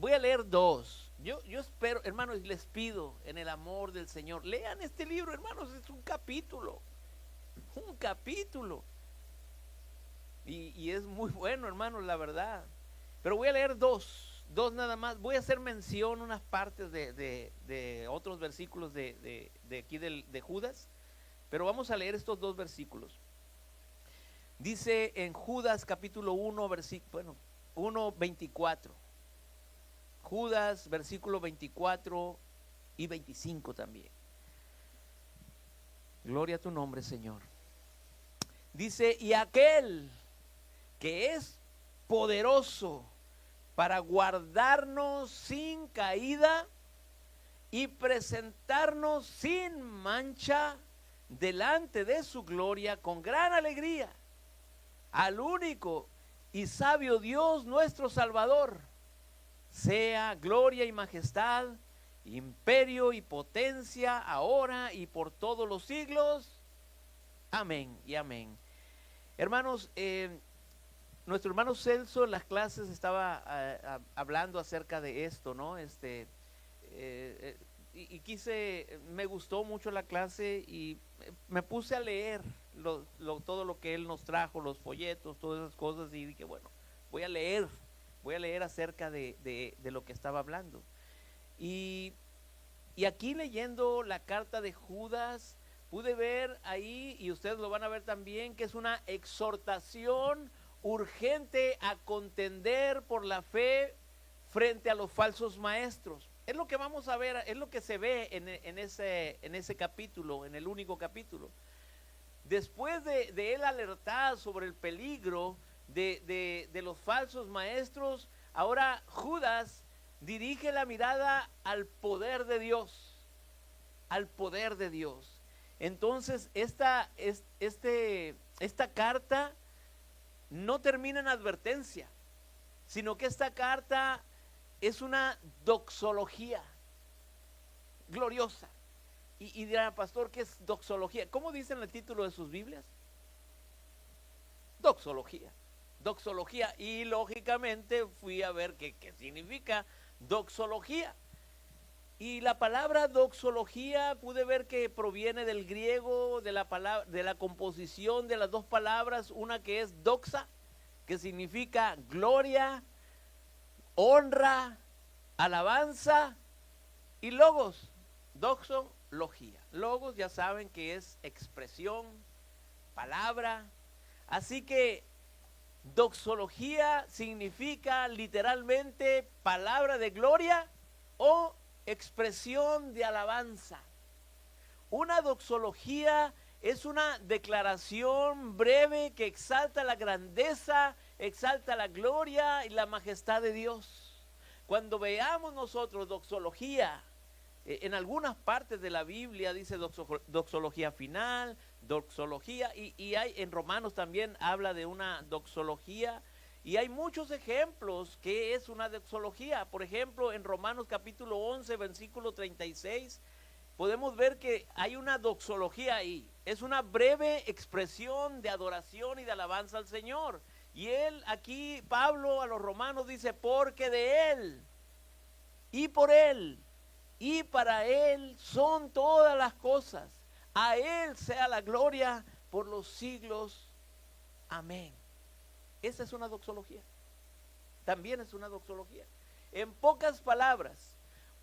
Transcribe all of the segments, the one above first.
voy a leer dos. Yo espero, hermanos, y les pido en el amor del Señor, lean este libro, hermanos, es un capítulo. Y es muy bueno, hermanos, la verdad. Pero voy a leer dos nada más. Voy a hacer mención unas partes de otros versículos de aquí de Judas, pero vamos a leer estos dos versículos. Dice en Judas capítulo 1, versículo 1:24. Judas, versículo 24 y 25 también. Gloria a tu nombre, Señor. Dice, y aquel que es poderoso para guardarnos sin caída y presentarnos sin mancha delante de su gloria con gran alegría, al único y sabio Dios nuestro Salvador, sea gloria y majestad, imperio y potencia, ahora y por todos los siglos. Amén y amén. Hermanos, nuestro hermano Celso en las clases estaba hablando acerca de esto, ¿no? Me gustó mucho la clase y me puse a leer todo lo que él nos trajo, los folletos, todas esas cosas, y dije, bueno, voy a leer acerca de lo que estaba hablando. Y aquí leyendo la carta de Judas, pude ver ahí, y ustedes lo van a ver también, que es una exhortación urgente a contender por la fe frente a los falsos maestros. Es lo que vamos a ver, es lo que se ve en ese capítulo, en el único capítulo. Después de él alertar sobre el peligro de los falsos maestros, ahora Judas dirige la mirada al poder de Dios, al poder de Dios. Entonces esta carta no termina en advertencia, sino que esta carta es una doxología gloriosa. Y dirá, pastor, ¿qué es doxología? ¿Cómo dicen el título de sus Biblias? Doxología. Doxología. Y lógicamente fui a ver qué significa doxología. Y la palabra doxología pude ver que proviene del griego, de la composición de las dos palabras, una que es doxa, que significa gloria, honra, alabanza, y logos, doxología. Logos ya saben que es expresión, palabra. Así que doxología significa literalmente palabra de gloria o expresión de alabanza. Una doxología es una declaración breve que exalta la grandeza, exalta la gloria y la majestad de Dios. Cuando veamos nosotros doxología, en algunas partes de la Biblia dice doxología final, doxología, y hay en Romanos también habla de una doxología. Y hay muchos ejemplos que es una doxología. Por ejemplo, en Romanos capítulo 11, versículo 36, podemos ver que hay una doxología ahí. Es una breve expresión de adoración y de alabanza al Señor. Y él aquí, Pablo a los romanos dice, porque de Él, y por Él, y para Él son todas las cosas. A Él sea la gloria por los siglos. Amén. Esa es una doxología. También es una doxología. En pocas palabras,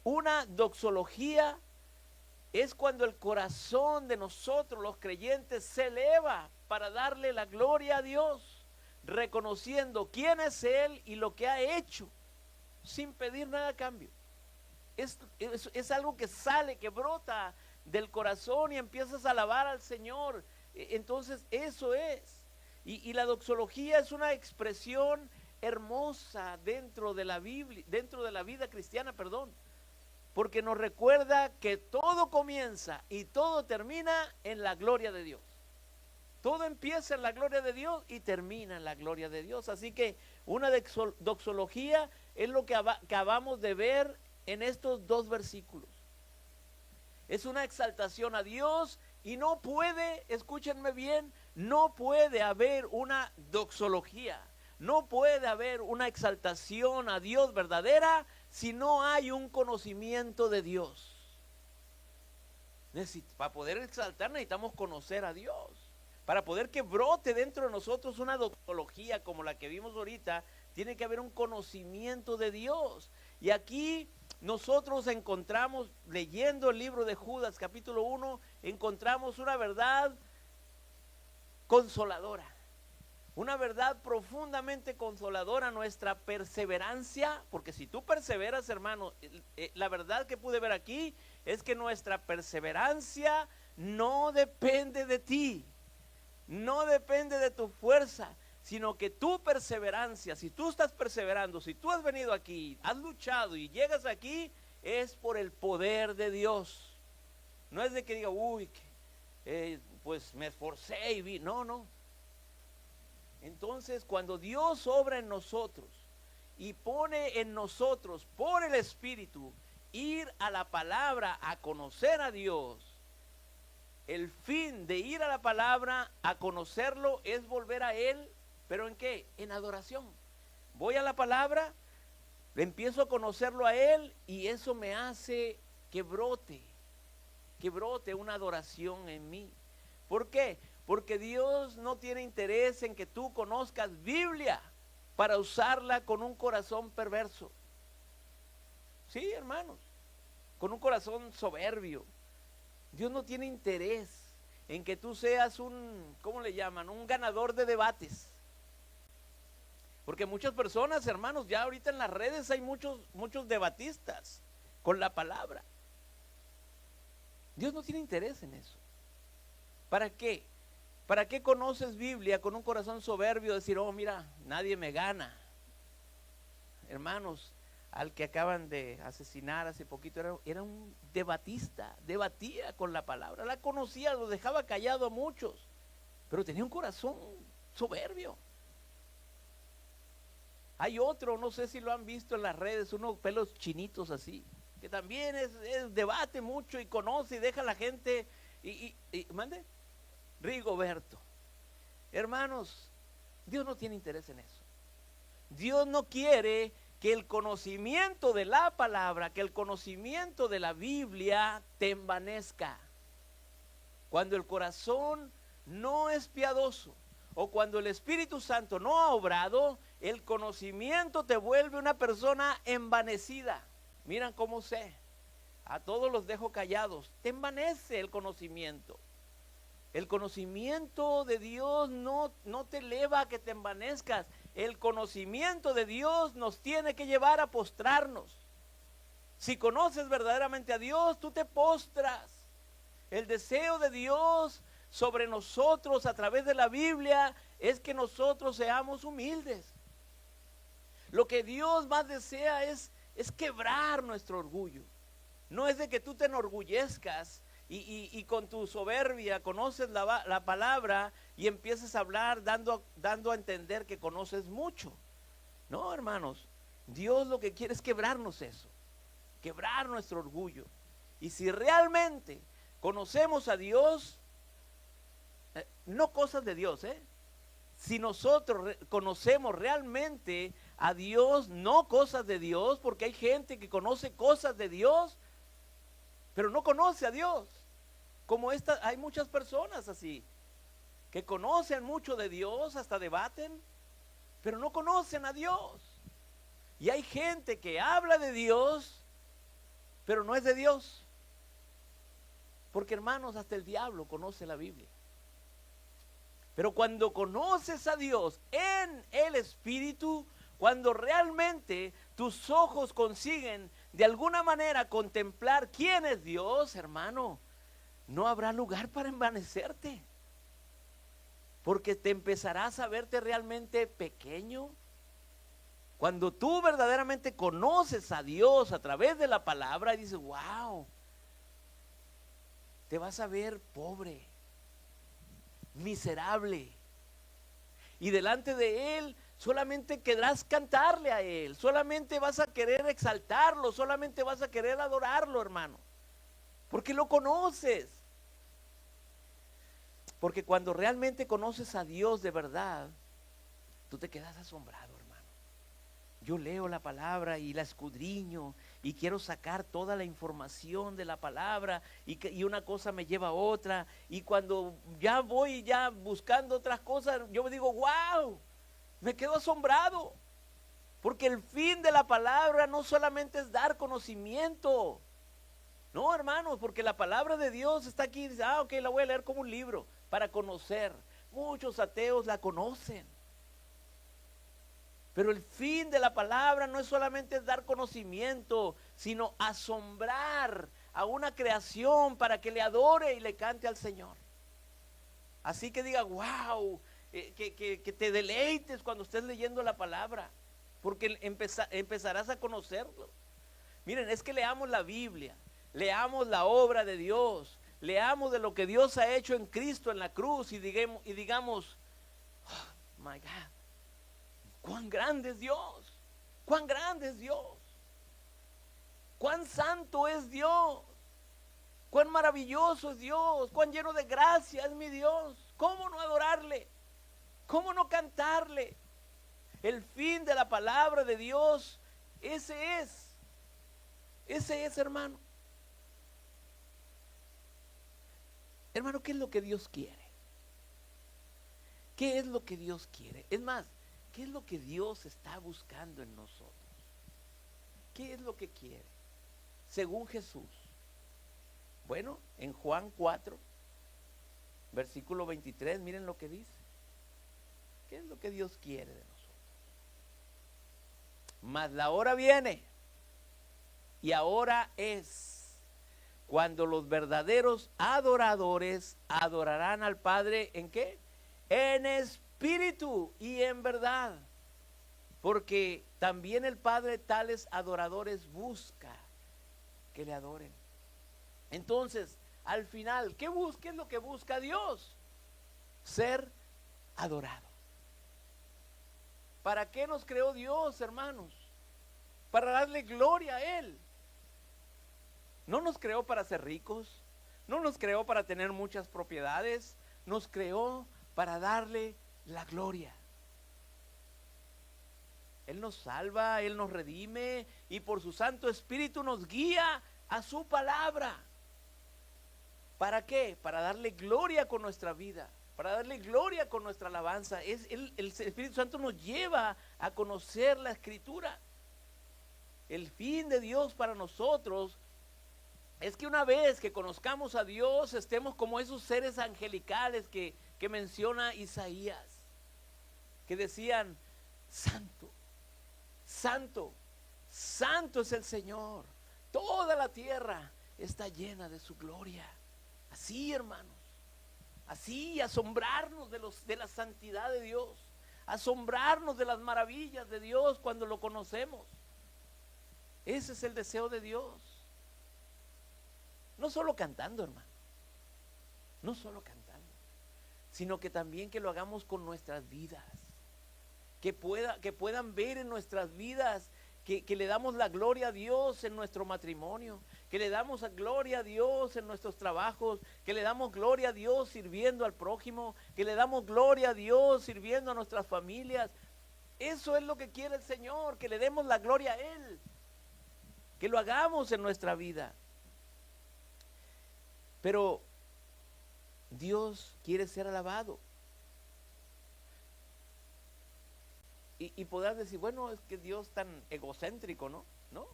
una doxología es cuando el corazón de nosotros, los creyentes, se eleva para darle la gloria a Dios, reconociendo quién es Él y lo que ha hecho, sin pedir nada a cambio. Es algo que sale, que brota del corazón y empiezas a alabar al Señor. Entonces eso es. Y la doxología es una expresión hermosa dentro de la Biblia, dentro de la vida cristiana, porque nos recuerda que todo comienza y todo termina en la gloria de Dios. Todo empieza en la gloria de Dios y termina en la gloria de Dios. Así que una doxología es lo que acabamos de ver en estos dos versículos. Es una exaltación a Dios y no puede, escúchenme bien, no puede haber una doxología, No puede haber una exaltación a Dios verdadera si no hay un conocimiento de Dios. Para poder exaltar necesitamos conocer a Dios. Para poder que brote dentro de nosotros una doxología como la que vimos ahorita, tiene que haber un conocimiento de Dios. Y aquí nosotros encontramos, leyendo el libro de Judas capítulo 1, encontramos una verdad consoladora. Una verdad profundamente consoladora, nuestra perseverancia, porque si tú perseveras, hermano, la verdad que pude ver aquí es que nuestra perseverancia no depende de ti, no depende de tu fuerza, sino que tu perseverancia, si tú estás perseverando, si tú has venido aquí, has luchado y llegas aquí, es por el poder de Dios. No es de que diga, uy, pues me esforcé y vi, no. Entonces, cuando Dios obra en nosotros y pone en nosotros por el Espíritu ir a la palabra a conocer a Dios, el fin de ir a la palabra a conocerlo es volver a Él, pero ¿en qué? En adoración. Voy a la palabra, empiezo a conocerlo a Él y eso me hace que brote una adoración en mí. ¿Por qué? Porque Dios no tiene interés en que tú conozcas Biblia para usarla con un corazón perverso. Sí, hermanos, con un corazón soberbio. Dios no tiene interés en que tú seas ¿cómo le llaman? Un ganador de debates. Porque muchas personas, hermanos, ya ahorita en las redes hay muchos debatistas con la palabra. Dios no tiene interés en eso. ¿Para qué? ¿Para qué conoces Biblia con un corazón soberbio? Decir, oh, mira, nadie me gana. Hermanos, al que acaban de asesinar hace poquito era un debatista, debatía con la palabra, la conocía, lo dejaba callado a muchos, pero tenía un corazón soberbio. Hay otro, no sé si lo han visto en las redes, unos pelos chinitos así, que también debate mucho y conoce y deja a la gente ¿mande? Rigoberto. Hermanos, Dios no tiene interés en eso. Dios no quiere que el conocimiento de la palabra, que el conocimiento de la Biblia te envanezca. Cuando el corazón no es piadoso o cuando el Espíritu Santo no ha obrado, el conocimiento te vuelve una persona envanecida. Miran cómo sé, a todos los dejo callados. Te envanece el conocimiento. El conocimiento de Dios no te eleva a que te envanezcas. El conocimiento de Dios nos tiene que llevar a postrarnos. Si conoces verdaderamente a Dios, tú te postras. El deseo de Dios sobre nosotros a través de la Biblia es que nosotros seamos humildes. Lo que Dios más desea es quebrar nuestro orgullo. No es de que tú te enorgullezcas y con tu soberbia conoces la palabra y empieces a hablar dando a entender que conoces mucho. No, hermanos, Dios lo que quiere es quebrarnos eso, quebrar nuestro orgullo. Y si realmente conocemos a Dios, no cosas de Dios, si nosotros conocemos realmente a Dios, no cosas de Dios, porque hay gente que conoce cosas de Dios, pero no conoce a Dios. Como hay muchas personas así, que conocen mucho de Dios, hasta debaten, pero no conocen a Dios. Y hay gente que habla de Dios, pero no es de Dios. Porque, hermanos, hasta el diablo conoce la Biblia. Pero cuando conoces a Dios en el Espíritu, cuando realmente tus ojos consiguen de alguna manera contemplar quién es Dios, hermano, no habrá lugar para envanecerte. Porque te empezarás a verte realmente pequeño. Cuando tú verdaderamente conoces a Dios a través de la palabra y dices, wow, te vas a ver pobre, miserable. Y delante de Él solamente querrás cantarle a Él, solamente vas a querer exaltarlo, solamente vas a querer adorarlo, hermano, porque lo conoces. Porque cuando realmente conoces a Dios de verdad, tú te quedas asombrado, hermano. Yo leo la palabra y la escudriño y quiero sacar toda la información de la palabra y una cosa me lleva a otra, y cuando ya voy ya buscando otras cosas, yo me digo, wow, me quedo asombrado, porque el fin de la palabra no solamente es dar conocimiento. No, hermanos, porque la palabra de Dios está aquí, dice, ok, la voy a leer como un libro para conocer. Muchos ateos la conocen. Pero el fin de la palabra no es solamente dar conocimiento, sino asombrar a una creación para que le adore y le cante al Señor. Así que diga, wow, que te deleites cuando estés leyendo la palabra, porque empezarás a conocerlo. Miren, es que leamos la Biblia, leamos la obra de Dios, leamos de lo que Dios ha hecho en Cristo en la cruz y digamos, oh, my God, cuán grande es Dios, cuán grande es Dios, cuán santo es Dios, cuán maravilloso es Dios, cuán lleno de gracia es mi Dios. ¿Cómo no adorarle? ¿Cómo no cantarle? El fin de la palabra de Dios, ese es, hermano. Hermano, ¿qué es lo que Dios quiere? ¿Qué es lo que Dios quiere? Es más, ¿qué es lo que Dios está buscando en nosotros? ¿Qué es lo que quiere? Según Jesús. Bueno, en Juan 4, versículo 23, miren lo que dice. ¿Qué es lo que Dios quiere de nosotros? Mas la hora viene, y ahora es, cuando los verdaderos adoradores adorarán al Padre, ¿en qué? En espíritu y en verdad, porque también el Padre tales adoradores busca que le adoren. Entonces, al final, ¿qué es lo que busca Dios? Ser adorado. ¿Para qué nos creó Dios, hermanos? Para darle gloria a Él. No nos creó para ser ricos, no nos creó para tener muchas propiedades, nos creó para darle la gloria. Él nos salva, Él nos redime y por su Santo Espíritu nos guía a su palabra. ¿Para qué? Para darle gloria con nuestra vida, para darle gloria con nuestra alabanza. El Espíritu Santo nos lleva a conocer la Escritura. El fin de Dios para nosotros es que una vez que conozcamos a Dios, estemos como esos seres angelicales que menciona Isaías, que decían, santo, santo, santo es el Señor, toda la tierra está llena de su gloria. Así, hermanos, así, asombrarnos de la santidad de Dios, asombrarnos de las maravillas de Dios cuando lo conocemos. Ese es el deseo de Dios. No solo cantando, hermano, no solo cantando, sino que también que lo hagamos con nuestras vidas, que puedan ver en nuestras vidas que le damos la gloria a Dios en nuestro matrimonio, que le damos la gloria a Dios en nuestros trabajos, que le damos gloria a Dios sirviendo al prójimo, que le damos gloria a Dios sirviendo a nuestras familias. Eso es lo que quiere el Señor, que le demos la gloria a Él, que lo hagamos en nuestra vida. Pero Dios quiere ser alabado. Y podrás decir, bueno, es que Dios tan egocéntrico, ¿no? No,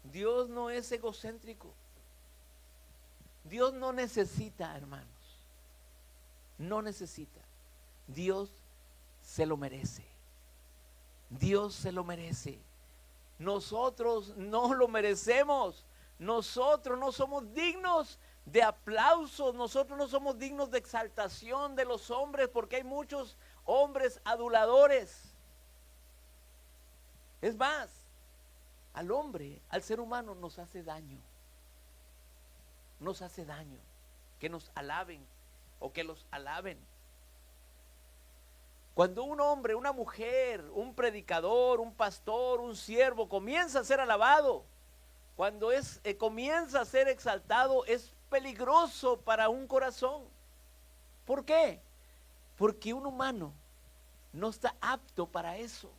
Dios no es egocéntrico. Dios no necesita, hermanos, no necesita. Dios se lo merece. Dios se lo merece. Nosotros no lo merecemos. Nosotros no somos dignos de aplausos, nosotros no somos dignos de exaltación de los hombres, porque hay muchos hombres aduladores. Es más, al hombre, al ser humano nos hace daño que nos alaben o que los alaben. Cuando un hombre, una mujer, un predicador, un pastor, un siervo comienza a ser alabado, cuando comienza a ser exaltado, es peligroso para un corazón. ¿Por qué? Porque un humano no está apto para eso.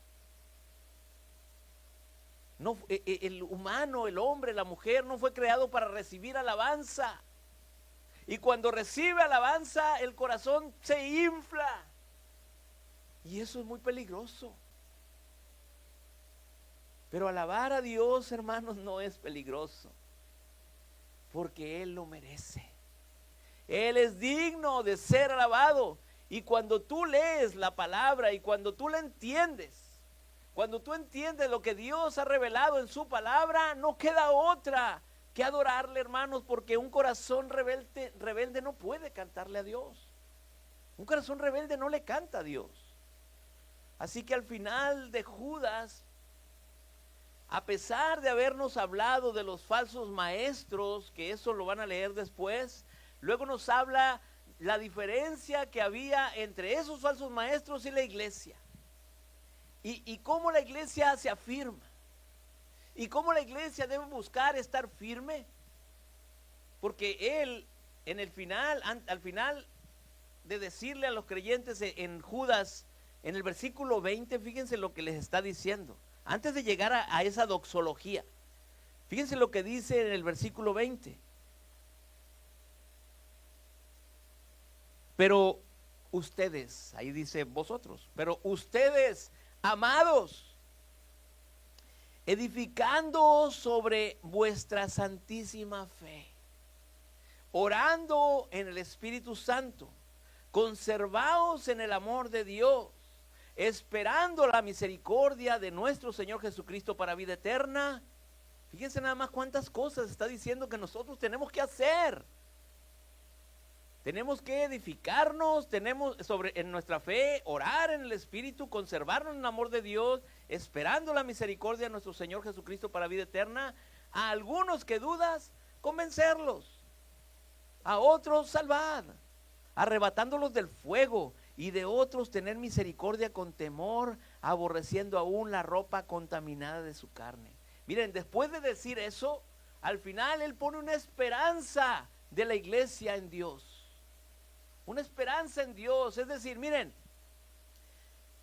No, el humano, el hombre, la mujer no fue creado para recibir alabanza. Y cuando recibe alabanza, el corazón se infla. Y eso es muy peligroso. Pero alabar a Dios, hermanos, no es peligroso, porque Él lo merece. Él es digno de ser alabado. Y cuando tú lees la palabra y cuando tú la entiendes, cuando tú entiendes lo que Dios ha revelado en su palabra, no queda otra que adorarle, hermanos, porque un corazón rebelde no puede cantarle a Dios. Un corazón rebelde no le canta a Dios. Así que al final de Judas, a pesar de habernos hablado de los falsos maestros, que eso lo van a leer después, luego nos habla la diferencia que había entre esos falsos maestros y la iglesia. Y cómo la iglesia se afirma. Y cómo la iglesia debe buscar estar firme. Porque él, en el final, al final de decirle a los creyentes en Judas, en el versículo 20, fíjense lo que les está diciendo. Antes de llegar a esa doxología, fíjense lo que dice en el versículo 20. Pero ustedes, ahí dice vosotros, pero ustedes, amados, edificando sobre vuestra santísima fe, orando en el Espíritu Santo, conservaos en el amor de Dios, esperando la misericordia de nuestro Señor Jesucristo para vida eterna. Fíjense nada más cuántas cosas está diciendo que nosotros tenemos que hacer. Tenemos que edificarnos, tenemos en nuestra fe, orar en el Espíritu, conservarnos en el amor de Dios, esperando la misericordia de nuestro Señor Jesucristo para vida eterna. A algunos que dudas, convencerlos. A otros salvar, arrebatándolos del fuego. Y de otros tener misericordia con temor, aborreciendo aún la ropa contaminada de su carne. Miren, después de decir eso, al final él pone una esperanza de la iglesia en Dios. Una esperanza en Dios. Es decir, miren,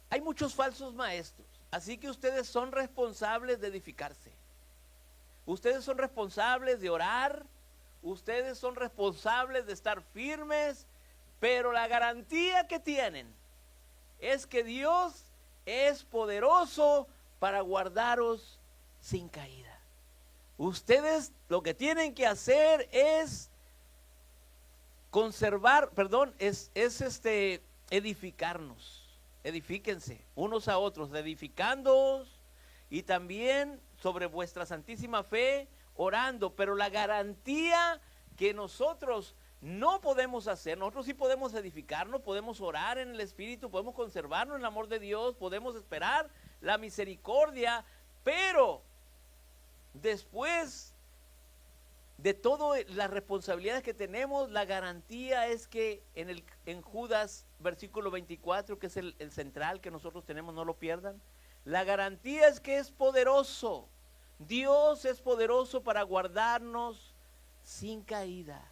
hay muchos falsos maestros, así que ustedes son responsables de edificarse. Ustedes son responsables de orar. Ustedes son responsables de estar firmes. Pero la garantía que tienen es que Dios es poderoso para guardaros sin caída. Ustedes lo que tienen que hacer es edificarnos. Edifíquense unos a otros, edificándoos y también sobre vuestra santísima fe, orando. Pero la garantía que nosotros no podemos hacer, nosotros sí podemos edificarnos, podemos orar en el Espíritu, podemos conservarnos en el amor de Dios, podemos esperar la misericordia, pero después de todas las responsabilidades que tenemos, la garantía es que en Judas versículo 24, que es el central que nosotros tenemos, no lo pierdan, la garantía es que es poderoso. Dios es poderoso para guardarnos sin caída.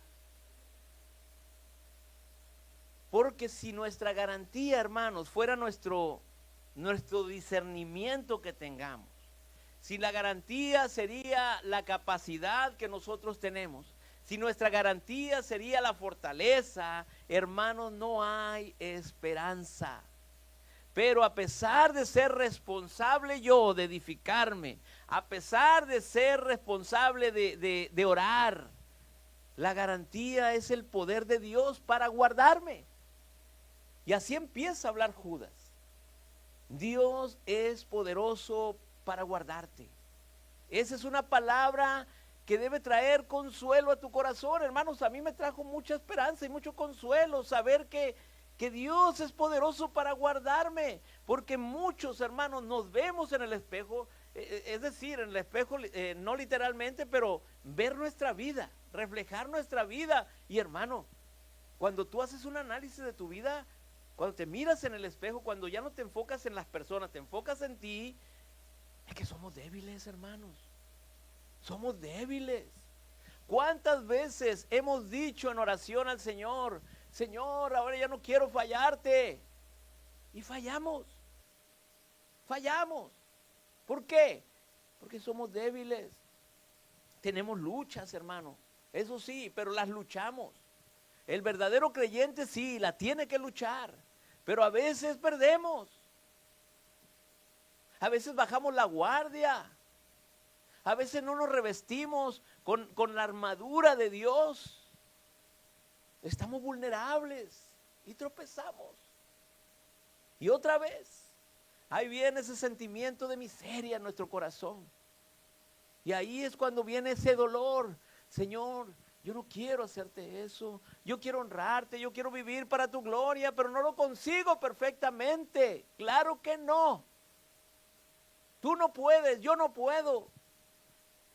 Porque si nuestra garantía, hermanos, fuera nuestro discernimiento que tengamos, si la garantía sería la capacidad que nosotros tenemos, si nuestra garantía sería la fortaleza, hermanos, no hay esperanza. Pero a pesar de ser responsable yo de edificarme, a pesar de ser responsable de orar, la garantía es el poder de Dios para guardarme. Y así empieza a hablar Judas. Dios es poderoso para guardarte. Esa es una palabra que debe traer consuelo a tu corazón. Hermanos, a mí me trajo mucha esperanza y mucho consuelo saber que Dios es poderoso para guardarme. Porque muchos, hermanos, nos vemos en el espejo, es decir, en el espejo, no literalmente, pero ver nuestra vida, reflejar nuestra vida. Y hermano, cuando tú haces un análisis de tu vida, cuando te miras en el espejo, cuando ya no te enfocas en las personas, te enfocas en ti, es que somos débiles, hermanos. Somos débiles. ¿Cuántas veces hemos dicho en oración al Señor, Señor, ahora ya no quiero fallarte? Y fallamos. Fallamos. ¿Por qué? Porque somos débiles. Tenemos luchas, hermano. Eso sí, pero las luchamos. El verdadero creyente sí, la tiene que luchar. Pero a veces perdemos. A veces bajamos la guardia. A veces no nos revestimos con la armadura de Dios. Estamos vulnerables y tropezamos. Y otra vez, ahí viene ese sentimiento de miseria en nuestro corazón. Y ahí es cuando viene ese dolor. Señor, yo no quiero hacerte eso. Yo quiero honrarte, yo quiero vivir para tu gloria, pero no lo consigo perfectamente. Claro que no. Tú no puedes, yo no puedo.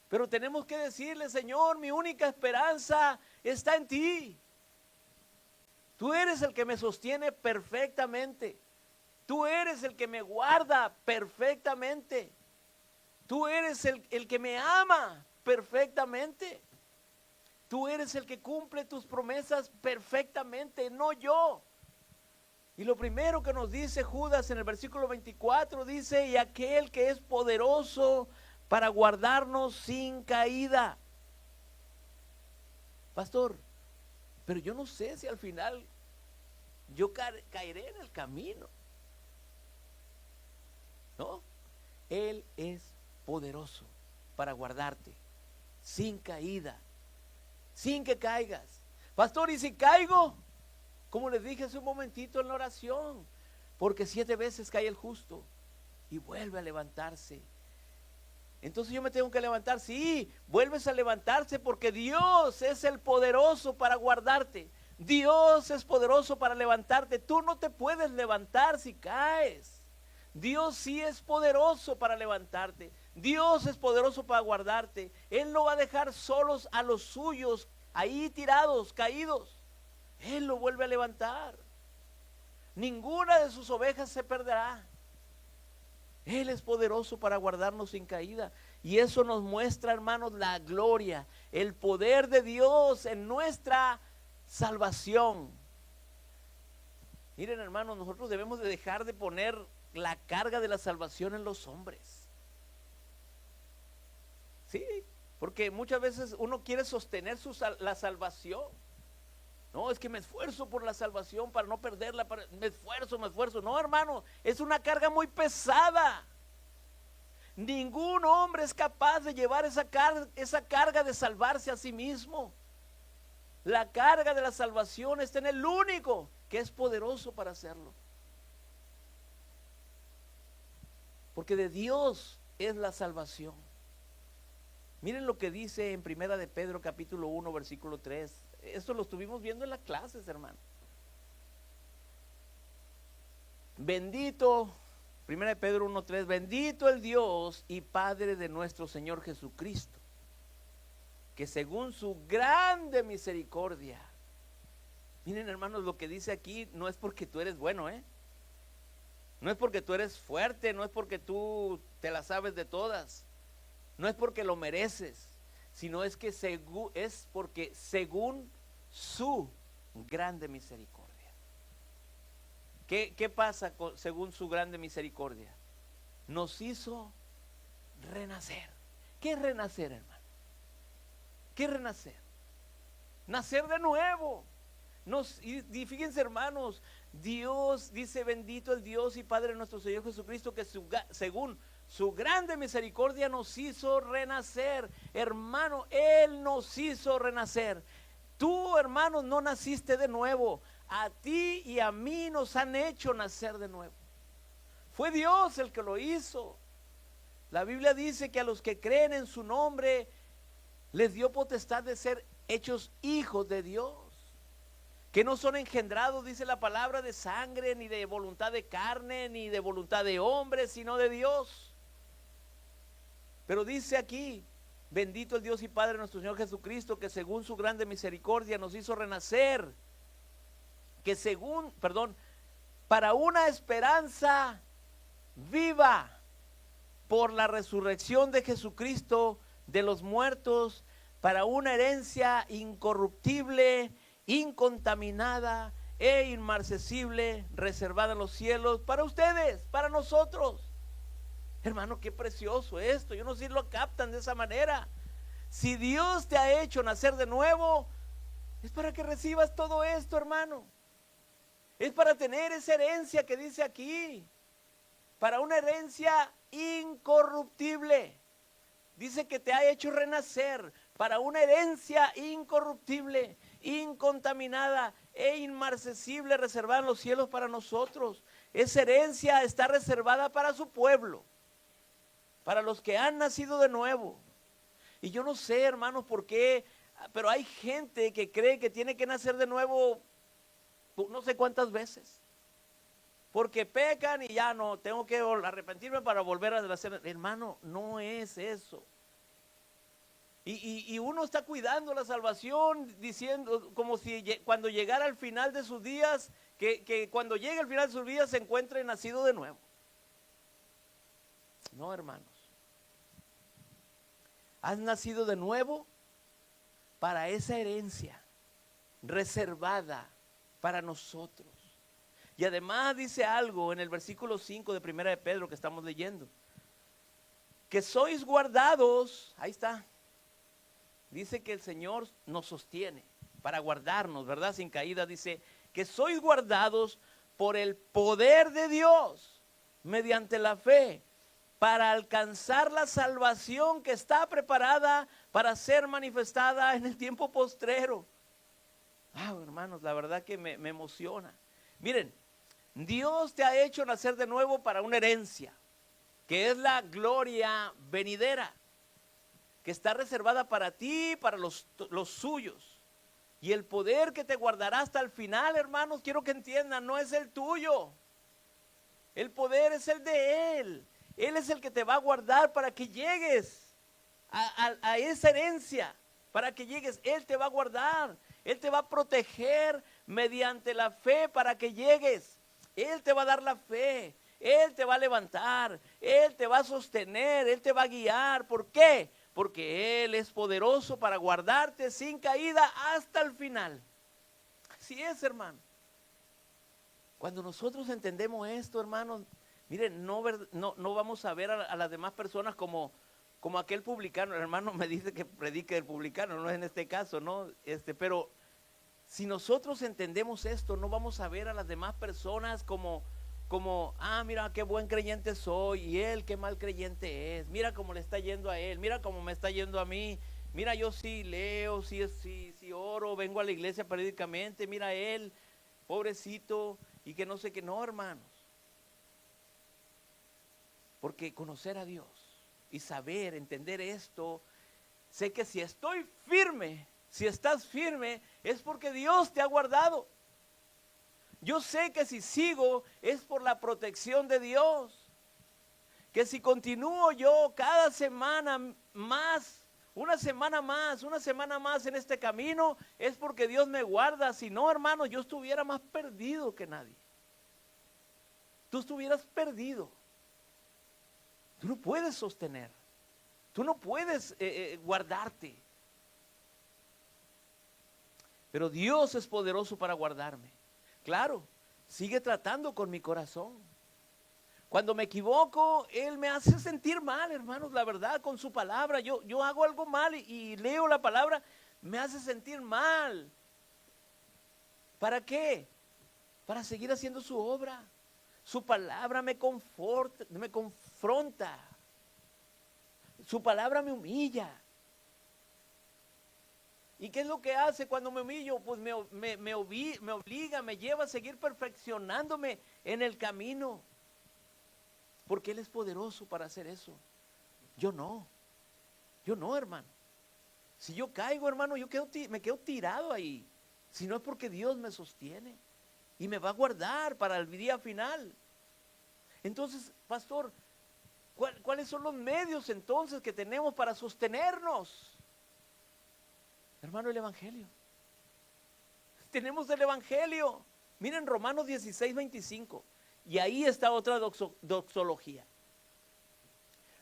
Pero tenemos que decirle, Señor, mi única esperanza está en ti. Tú eres el que me sostiene perfectamente. Tú eres el que me guarda perfectamente. Tú eres el que me ama perfectamente. Tú eres el que cumple tus promesas perfectamente, no yo. Y lo primero que nos dice Judas en el versículo 24 dice, y aquel que es poderoso para guardarnos sin caída. Pastor, pero yo no sé si al final yo caeré en el camino. ¿No? Él es poderoso para guardarte sin caída, sin que caigas. Pastor, ¿y si caigo? Como les dije hace un momentito en la oración, porque 7 veces cae el justo y vuelve a levantarse. Entonces yo me tengo que levantar. Sí, vuelves a levantarse porque Dios es el poderoso para guardarte. Dios es poderoso para levantarte. Tú no te puedes levantar si caes. Dios sí es poderoso para levantarte. Dios es poderoso para guardarte. Él no va a dejar solos a los suyos ahí tirados, caídos. Él lo vuelve a levantar. Ninguna de sus ovejas se perderá. Él es poderoso para guardarnos sin caída. Y eso nos muestra, hermanos, la gloria, el poder de Dios en nuestra salvación. Miren, hermanos, nosotros debemos de dejar de poner la carga de la salvación en los hombres. Sí, porque muchas veces uno quiere sostener la salvación. No, es que me esfuerzo por la salvación para no perderla, me esfuerzo. No, hermano, es una carga muy pesada. Ningún hombre es capaz de llevar esa carga de salvarse a sí mismo. La carga de la salvación está en el único que es poderoso para hacerlo. Porque de Dios es la salvación. Miren lo que dice en Primera de Pedro capítulo 1 versículo 3. Esto lo estuvimos viendo en las clases, hermano. Bendito, Primera de Pedro 1:3, bendito el Dios y Padre de nuestro Señor Jesucristo, que según su grande misericordia, miren, hermanos, lo que dice aquí no es porque tú eres bueno, no es porque tú eres fuerte, no es porque tú te la sabes de todas, no es porque lo mereces, sino es que es porque según su grande misericordia. ¿Qué pasa según su grande misericordia? Nos hizo renacer. ¿Qué es renacer, hermano? ¿Qué es renacer? Nacer de nuevo. Y fíjense, hermanos, Dios dice, bendito el Dios y Padre de nuestro Señor Jesucristo, que según su grande misericordia nos hizo renacer. Hermano, Él nos hizo renacer. Tú, hermano, no naciste de nuevo. A ti y a mí nos han hecho nacer de nuevo. Fue Dios el que lo hizo. La Biblia dice que a los que creen en su nombre les dio potestad de ser hechos hijos de Dios, que no son engendrados, dice la palabra, de sangre, ni de voluntad de carne, ni de voluntad de hombre, sino de Dios. Pero dice aquí, bendito el Dios y Padre de nuestro Señor Jesucristo, que según su grande misericordia nos hizo renacer, para una esperanza viva por la resurrección de Jesucristo de los muertos, para una herencia incorruptible, incontaminada e inmarcesible, reservada en los cielos, para ustedes, para nosotros. Hermano, qué precioso esto. Yo no sé si lo captan de esa manera. Si Dios te ha hecho nacer de nuevo, es para que recibas todo esto, hermano. Es para tener esa herencia que dice aquí. Para una herencia incorruptible. Dice que te ha hecho renacer para una herencia incorruptible, incontaminada e inmarcesible, reservada en los cielos para nosotros. Esa herencia está reservada para su pueblo, para los que han nacido de nuevo. Y yo no sé, hermanos, por qué, pero hay gente que cree que tiene que nacer de nuevo no sé cuántas veces. Porque pecan y ya no, tengo que arrepentirme para volver a hacer. Hermano, no es eso. Y uno está cuidando la salvación diciendo, como si cuando llegara al final de sus días, que cuando llegue al final de sus días se encuentre nacido de nuevo. No, hermanos. Has nacido de nuevo para esa herencia reservada para nosotros. Y además dice algo en el versículo 5 de Primera de Pedro que estamos leyendo. Que sois guardados, ahí está. Dice que el Señor nos sostiene para guardarnos, ¿verdad? Sin caída. Dice que sois guardados por el poder de Dios mediante la fe para alcanzar la salvación que está preparada para ser manifestada en el tiempo postrero. Hermanos, la verdad que me emociona. Miren, Dios te ha hecho nacer de nuevo para una herencia, que es la gloria venidera, que está reservada para ti, para los suyos. Y el poder que te guardará hasta el final, hermanos, quiero que entiendan, no es el tuyo. El poder es el de Él. Él es el que te va a guardar para que llegues a esa herencia, para que llegues. Él te va a guardar, Él te va a proteger mediante la fe para que llegues. Él te va a dar la fe, Él te va a levantar, Él te va a sostener, Él te va a guiar. ¿Por qué? Porque Él es poderoso para guardarte sin caída hasta el final. Así es, hermano. Cuando nosotros entendemos esto, hermanos, miren, no vamos a ver a las demás personas como aquel publicano. El hermano me dice que predique el publicano, no es en este caso, ¿no? Pero si nosotros entendemos esto, no vamos a ver a las demás personas como, mira qué buen creyente soy, y él qué mal creyente es, mira cómo le está yendo a él, mira cómo me está yendo a mí, mira yo sí leo, sí oro, vengo a la iglesia periódicamente, mira él, pobrecito, y que no sé qué. No, hermanos, porque conocer a Dios y saber, entender esto, sé que si estoy firme, si estás firme, es porque Dios te ha guardado. Yo sé que si sigo es por la protección de Dios. Que si continúo yo cada semana más, una semana más en este camino, es porque Dios me guarda. Si no, hermano, yo estuviera más perdido que nadie. Tú estuvieras perdido. Tú no puedes sostener. Tú no puedes guardarte. Pero Dios es poderoso para guardarme. Claro, sigue tratando con mi corazón. Cuando me equivoco, Él me hace sentir mal, hermanos, la verdad, con su palabra. Yo hago algo mal y leo la palabra, me hace sentir mal. ¿Para qué? Para seguir haciendo su obra. Su palabra me conforta, me confronta. Su palabra me humilla. ¿Y qué es lo que hace cuando me humillo? Pues me obliga, me lleva a seguir perfeccionándome en el camino. Porque Él es poderoso para hacer eso. Yo no, hermano. Si yo caigo, hermano, me quedo tirado ahí. Si no es porque Dios me sostiene y me va a guardar para el día final. Entonces, pastor, ¿cuáles son los medios entonces que tenemos para sostenernos? Hermano, el Evangelio. Tenemos el Evangelio. Miren Romanos 16, 25. Y ahí está otra doxología.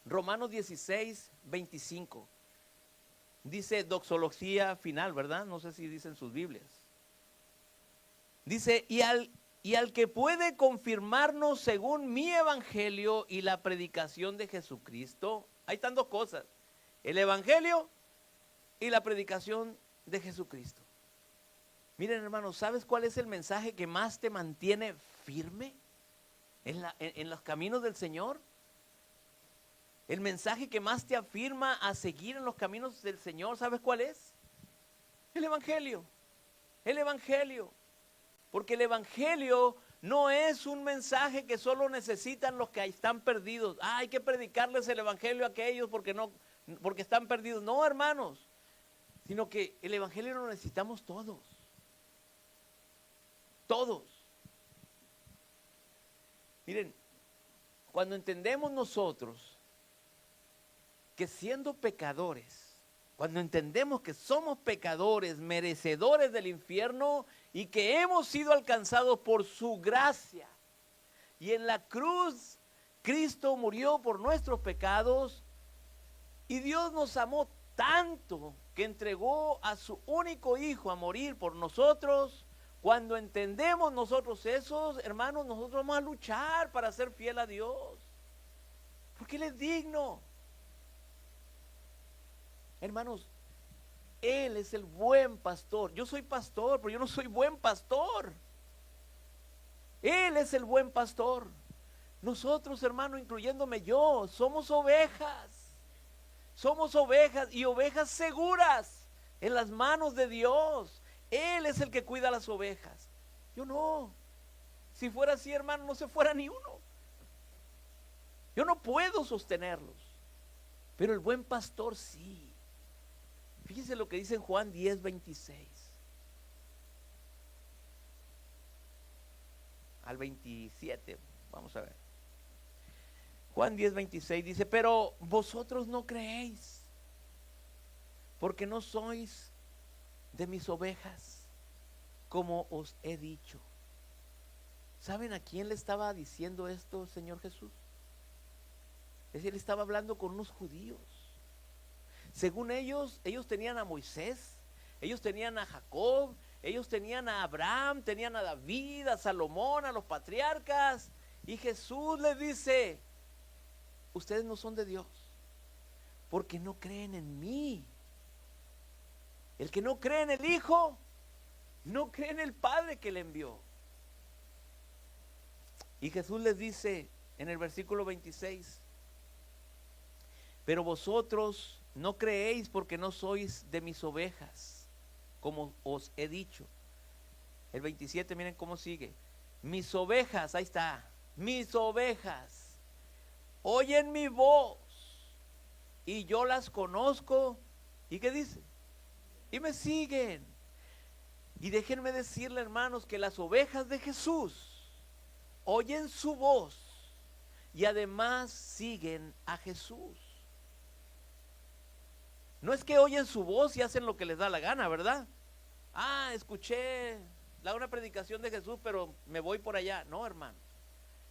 Romanos 16, 25. Dice doxología final, ¿verdad? No sé si dicen sus Biblias. Dice, y al y al que puede confirmarnos según mi evangelio y la predicación de Jesucristo. Ahí están dos cosas, el evangelio y la predicación de Jesucristo. Miren, hermanos, ¿sabes cuál es el mensaje que más te mantiene firme en los caminos del Señor? El mensaje que más te afirma a seguir en los caminos del Señor, ¿sabes cuál es? El evangelio. El evangelio. Porque el evangelio no es un mensaje que solo necesitan los que están perdidos. Hay que predicarles el evangelio a aquellos porque están perdidos. No, hermanos, sino que el evangelio lo necesitamos todos. Todos. Miren, cuando entendemos nosotros que siendo pecadores, cuando entendemos que somos pecadores, merecedores del infierno y que hemos sido alcanzados por su gracia, y en la cruz Cristo murió por nuestros pecados, y Dios nos amó tanto que entregó a su único hijo a morir por nosotros. Cuando entendemos nosotros eso, hermanos, nosotros vamos a luchar para ser fiel a Dios, porque Él es digno. Hermanos, Él es el buen pastor. Yo soy pastor, pero yo no soy buen pastor. Él es el buen pastor. Nosotros, hermanos, incluyéndome yo, somos ovejas. Somos ovejas, y ovejas seguras en las manos de Dios. Él es el que cuida las ovejas. Yo no. Si fuera así, hermano, no se fuera ni uno. Yo no puedo sostenerlos. Pero el buen pastor sí. Fíjese lo que dice en Juan 10:26 al 27. Vamos a ver. Juan 10:26 dice: pero vosotros no creéis, porque no sois de mis ovejas, como os he dicho. ¿Saben a quién le estaba diciendo esto, Señor Jesús? Es decir, él estaba hablando con unos judíos. Según ellos tenían a Moisés, ellos tenían a Jacob, ellos tenían a Abraham, tenían a David, a Salomón, a los patriarcas. Y Jesús les dice: ustedes no son de Dios, porque no creen en mí. El que no cree en el Hijo, no cree en el Padre que le envió. Y Jesús les dice en el versículo 26: pero vosotros no creéis porque no sois de mis ovejas, como os he dicho. El 27, miren cómo sigue. Mis ovejas, ahí está, mis ovejas oyen mi voz, y yo las conozco. ¿Y qué dice? Y me siguen. Y déjenme decirle, hermanos, que las ovejas de Jesús oyen su voz y además siguen a Jesús. No es que oyen su voz y hacen lo que les da la gana, ¿verdad? Escuché una predicación de Jesús, pero me voy por allá. No, hermano.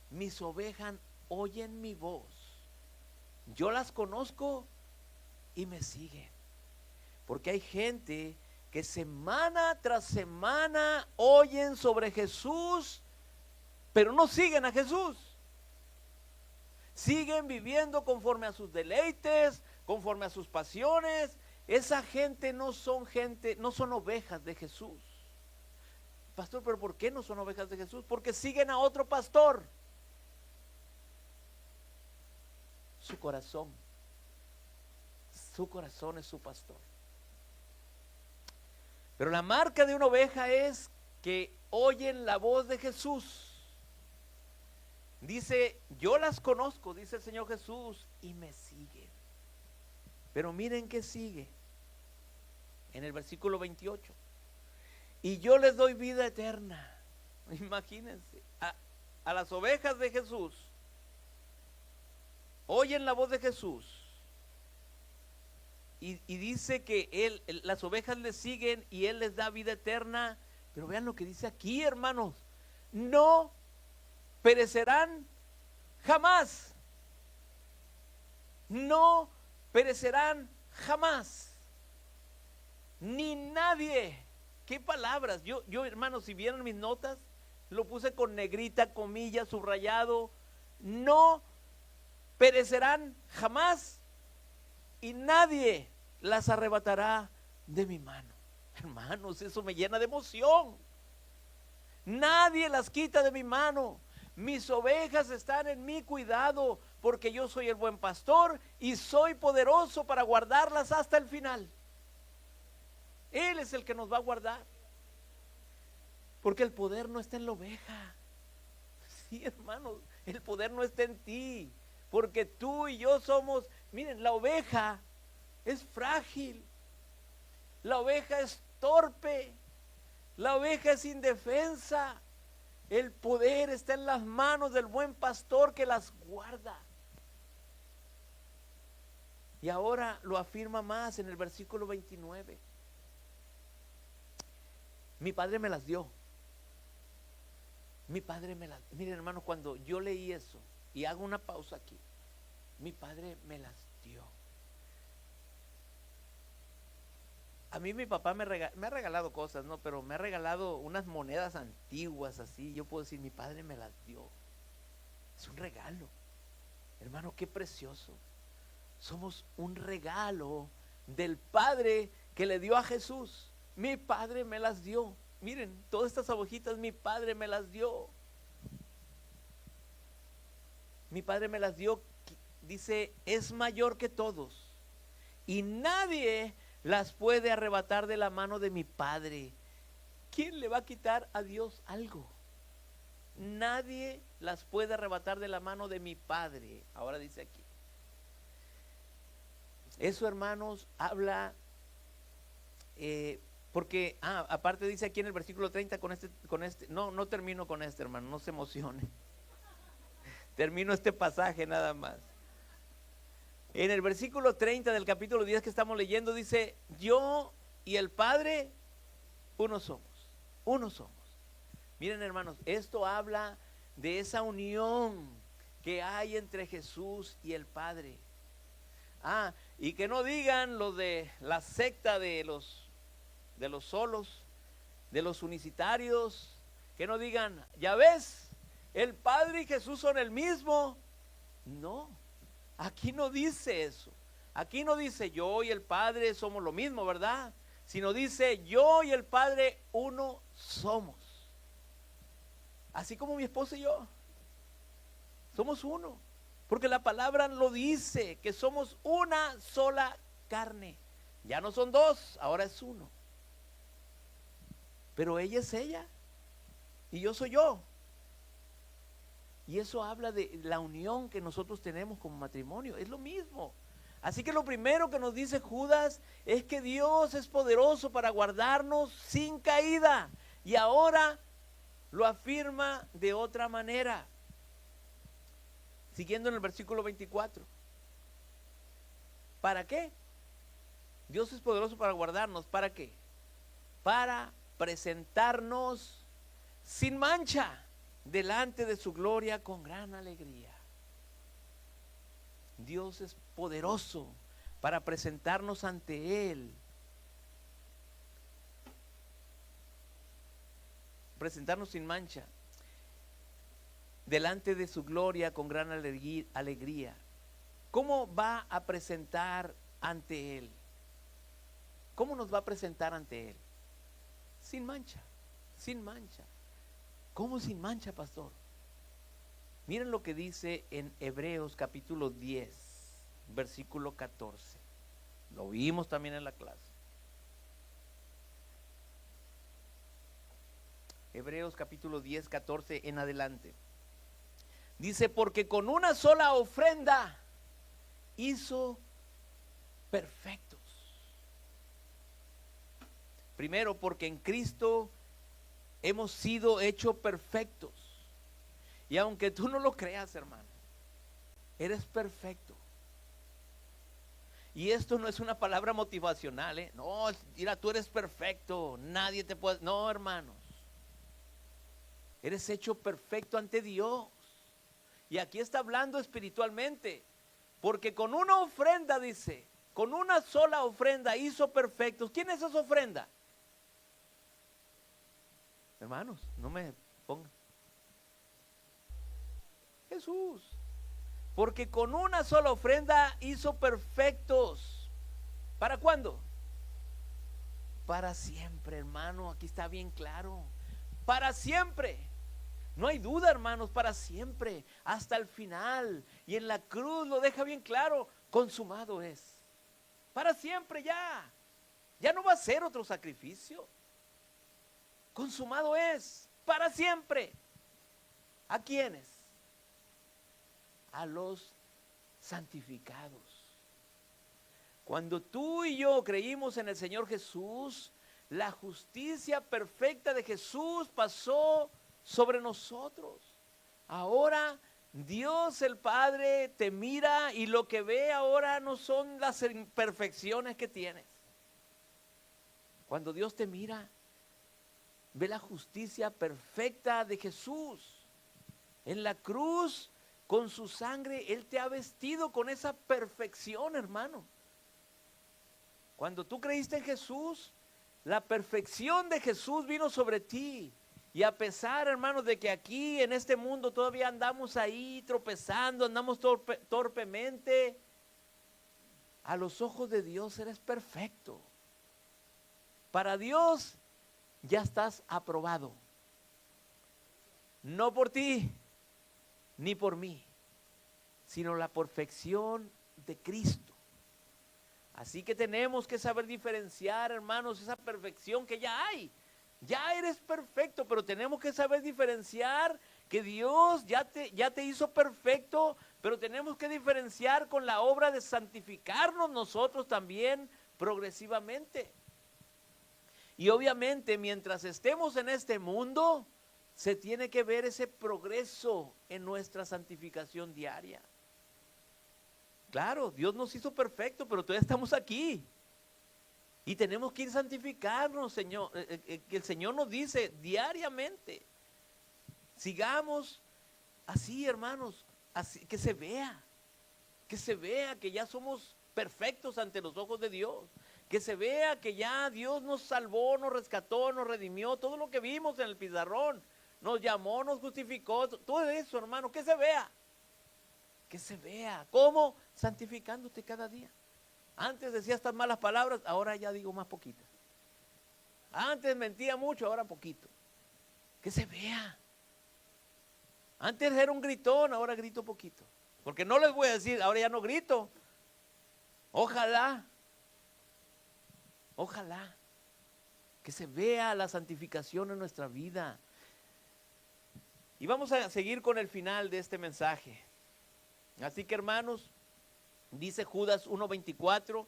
Mis ovejas oyen mi voz. Yo las conozco y me siguen. Porque hay gente que semana tras semana oyen sobre Jesús, pero no siguen a Jesús. Siguen viviendo conforme a sus deleites, conforme a sus pasiones. Esa gente no son ovejas de Jesús. Pastor, ¿pero por qué no son ovejas de Jesús? Porque siguen a otro pastor. Su corazón es su pastor. Pero la marca de una oveja es que oyen la voz de Jesús. Dice: yo las conozco, dice el Señor Jesús, y me siguen. Pero miren que sigue en el versículo 28: y yo les doy vida eterna. Imagínense, a las ovejas de Jesús oyen la voz de Jesús, y dice que las ovejas le siguen y Él les da vida eterna. Pero vean lo que dice aquí, hermanos: no perecerán jamás. No perecerán jamás. Ni nadie. ¿Qué palabras? Yo, hermanos, si vieran mis notas, lo puse con negrita, comilla, subrayado, no perecerán jamás y nadie las arrebatará de mi mano. Hermanos, eso me llena de emoción. Nadie las quita de mi mano. Mis ovejas están en mi cuidado, porque yo soy el buen pastor y soy poderoso para guardarlas hasta el final. Él es el que nos va a guardar, porque el poder no está en la oveja. Sí, hermanos, el poder no está en ti, porque tú y yo somos, miren, la oveja es frágil, la oveja es torpe, la oveja es indefensa. El poder está en las manos del buen pastor que las guarda. Y ahora lo afirma más en el versículo 29. Mi padre me las dio. Mi padre me las... Miren, hermanos, cuando yo leí eso, y hago una pausa aquí, mi padre me las dio. A mí mi papá me ha regalado cosas, ¿no? Pero me ha regalado unas monedas antiguas así. Yo puedo decir, mi padre me las dio. Es un regalo. Hermano, qué precioso. Somos un regalo del Padre que le dio a Jesús. Mi padre me las dio. Miren, todas estas agujitas mi padre me las dio. Mi padre me las dio, dice, es mayor que todos. Y nadie las puede arrebatar de la mano de mi Padre. ¿Quién le va a quitar a Dios algo? Nadie las puede arrebatar de la mano de mi Padre. Ahora dice aquí. Eso, hermanos, habla, porque, aparte dice aquí en el versículo 30 no termino con este, hermano, no se emocione. Termino este pasaje nada más. En el versículo 30 del capítulo 10 que estamos leyendo dice, yo y el Padre, uno somos, uno somos. Miren, hermanos, esto habla de esa unión que hay entre Jesús y el Padre. Y que no digan los de la secta de los solos, de los unicitarios, que no digan, ya ves, el Padre y Jesús son el mismo. No. Aquí no dice eso. Aquí no dice yo y el Padre somos lo mismo, ¿verdad? Sino dice yo y el Padre uno somos. Así como mi esposa y yo. Somos uno. Porque la palabra lo dice, que somos una sola carne. Ya no son dos, ahora es uno. Pero ella es ella y yo soy yo. Y eso habla de la unión que nosotros tenemos como matrimonio. Es lo mismo. Así que lo primero que nos dice Judas es que Dios es poderoso para guardarnos sin caída. Y ahora lo afirma de otra manera. Siguiendo en el versículo 24. ¿Para qué? Dios es poderoso para guardarnos. ¿Para qué? Para presentarnos sin mancha delante de su gloria con gran alegría. Dios es poderoso para presentarnos ante Él. Presentarnos sin mancha delante de su gloria con gran alegría. ¿Cómo va a presentar ante Él? ¿Cómo nos va a presentar ante Él? Sin mancha, sin mancha. ¿Cómo sin mancha, pastor? Miren lo que dice en Hebreos capítulo 10, versículo 14. Lo vimos también en la clase. Hebreos capítulo 10, 14 en adelante. Dice, porque con una sola ofrenda hizo perfectos. Primero, porque en Cristo hemos sido hechos perfectos. Y aunque tú no lo creas, hermano, eres perfecto. Y esto no es una palabra motivacional, ¿eh? No, mira, tú eres perfecto, nadie te puede... No, hermanos. Eres hecho perfecto ante Dios. Y aquí está hablando espiritualmente. Porque con una ofrenda, dice, con una sola ofrenda hizo perfectos. ¿Quién es esa ofrenda? Hermanos, no me pongan. Jesús. Porque con una sola ofrenda hizo perfectos. ¿Para cuándo? Para siempre, hermano. Aquí está bien claro. Para siempre. No hay duda, hermanos, para siempre, hasta el final. Y en la cruz lo deja bien claro, consumado es. Para siempre ya. Ya no va a ser otro sacrificio. Consumado es, para siempre. ¿A quiénes? A los santificados. Cuando tú y yo creímos en el Señor Jesús, la justicia perfecta de Jesús pasó sobre nosotros. Ahora Dios el Padre te mira y lo que ve ahora no son las imperfecciones que tienes. Cuando Dios te mira, ve la justicia perfecta de Jesús. En la cruz, con su sangre, Él te ha vestido con esa perfección, hermano. Cuando tú creíste en Jesús, la perfección de Jesús vino sobre ti. Y a pesar, hermanos, de que aquí en este mundo todavía andamos ahí tropezando, andamos torpemente, a los ojos de Dios eres perfecto. Para Dios ya estás aprobado. No por ti, ni por mí, sino la perfección de Cristo. Así que tenemos que saber diferenciar, hermanos, esa perfección que ya hay. Ya eres perfecto, pero tenemos que saber diferenciar que Dios ya te hizo perfecto, pero tenemos que diferenciar con la obra de santificarnos nosotros también progresivamente. Y obviamente mientras estemos en este mundo, se tiene que ver ese progreso en nuestra santificación diaria. Claro, Dios nos hizo perfecto, pero todavía estamos aquí. Y tenemos que ir santificarnos, Señor, que el Señor nos dice diariamente. Sigamos así, hermanos, así, que se vea que ya somos perfectos ante los ojos de Dios. Que se vea que ya Dios nos salvó, nos rescató, nos redimió, todo lo que vimos en el pizarrón. Nos llamó, nos justificó, todo eso, hermano, que se vea. Que se vea. ¿Cómo? Santificándote cada día. Antes decía estas malas palabras, ahora ya digo más poquitas. Antes mentía mucho, ahora poquito. Que se vea. Antes era un gritón, ahora grito poquito. Porque no les voy a decir, ahora ya no grito. Ojalá que se vea la santificación en nuestra vida. Y vamos a seguir con el final de este mensaje. Así que, hermanos, dice Judas 1:24,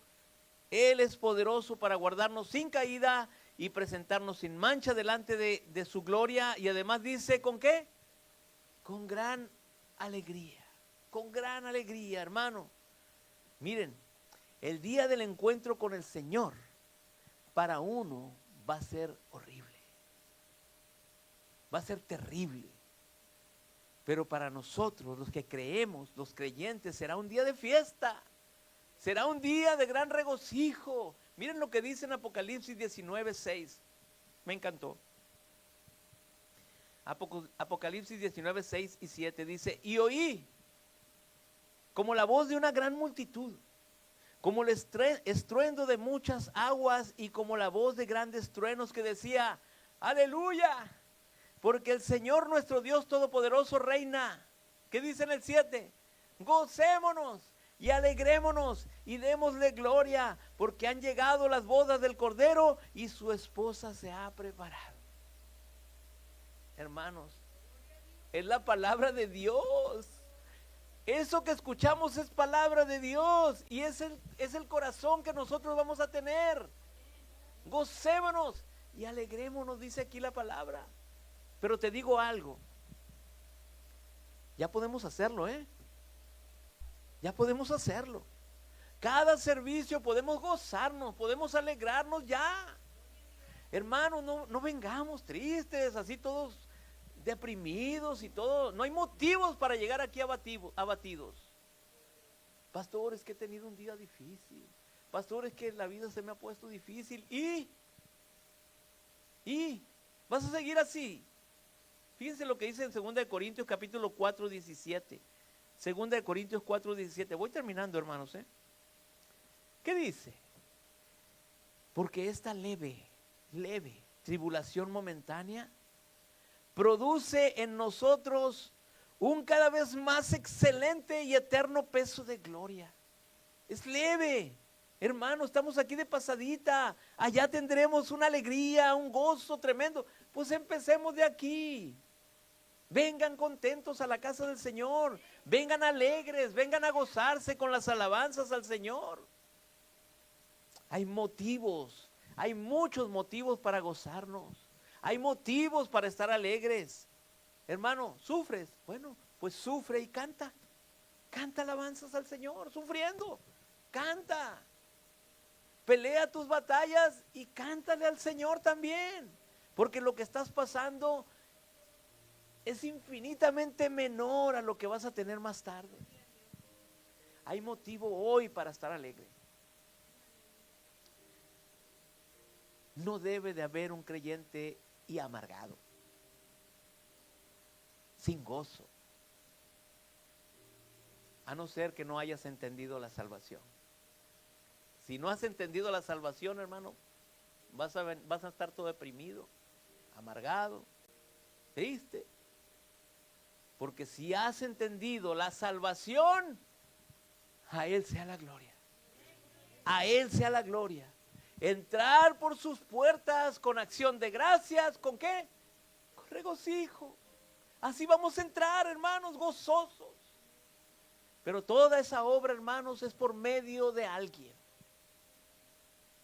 Él es poderoso para guardarnos sin caída y presentarnos sin mancha delante de su gloria. Y además dice, ¿con qué? Con gran alegría, hermano. Miren, el día del encuentro con el Señor, para uno va a ser horrible. Va a ser terrible. Pero para nosotros, los que creemos, los creyentes, será un día de fiesta. Será un día de gran regocijo. Miren lo que dice en Apocalipsis 19:6. Me encantó. Apocalipsis 19:6 y 7 dice, y oí como la voz de una gran multitud, como el estruendo de muchas aguas y como la voz de grandes truenos que decía, aleluya, porque el Señor nuestro Dios Todopoderoso reina. ¿Qué dice en el 7? Gocémonos y alegrémonos y démosle gloria, porque han llegado las bodas del Cordero y su esposa se ha preparado. Hermanos, es la palabra de Dios. Eso que escuchamos es palabra de Dios y es el corazón que nosotros vamos a tener. Gocémonos y alegrémonos, dice aquí la palabra. Pero te digo algo, ya podemos hacerlo, ya podemos hacerlo. Cada servicio podemos gozarnos, podemos alegrarnos ya. Hermanos, no vengamos tristes, así todos deprimidos y todo. No hay motivos para llegar aquí abatidos. Pastor, es que he tenido un día difícil. Pastor, es que la vida se me ha puesto difícil. Y vas a seguir así. Fíjense lo que dice en 2 Corintios capítulo 4, 17. 2 Corintios 4, 17. Voy terminando, hermanos. ¿Qué dice? Porque esta leve tribulación momentánea produce en nosotros un cada vez más excelente y eterno peso de gloria. Es leve, hermano, estamos aquí de pasadita, allá tendremos una alegría, un gozo tremendo. Pues empecemos de aquí. Vengan contentos a la casa del Señor, vengan alegres, vengan a gozarse con las alabanzas al Señor. Hay motivos, hay muchos motivos para gozarnos, hay motivos para estar alegres. Hermano, ¿sufres? Bueno, pues sufre y canta. Canta alabanzas al Señor, sufriendo. Canta. Pelea tus batallas y cántale al Señor también. Porque lo que estás pasando es infinitamente menor a lo que vas a tener más tarde. Hay motivo hoy para estar alegre. No debe de haber un creyente y amargado, sin gozo, a no ser que no hayas entendido la salvación. Si no has entendido la salvación, hermano, vas a estar todo deprimido, amargado, triste. Porque si has entendido la salvación, a Él sea la gloria. A Él sea la gloria. Entrar por sus puertas con acción de gracias, ¿con qué? Con regocijo. Así vamos a entrar, hermanos, gozosos. Pero toda esa obra, hermanos, es por medio de alguien.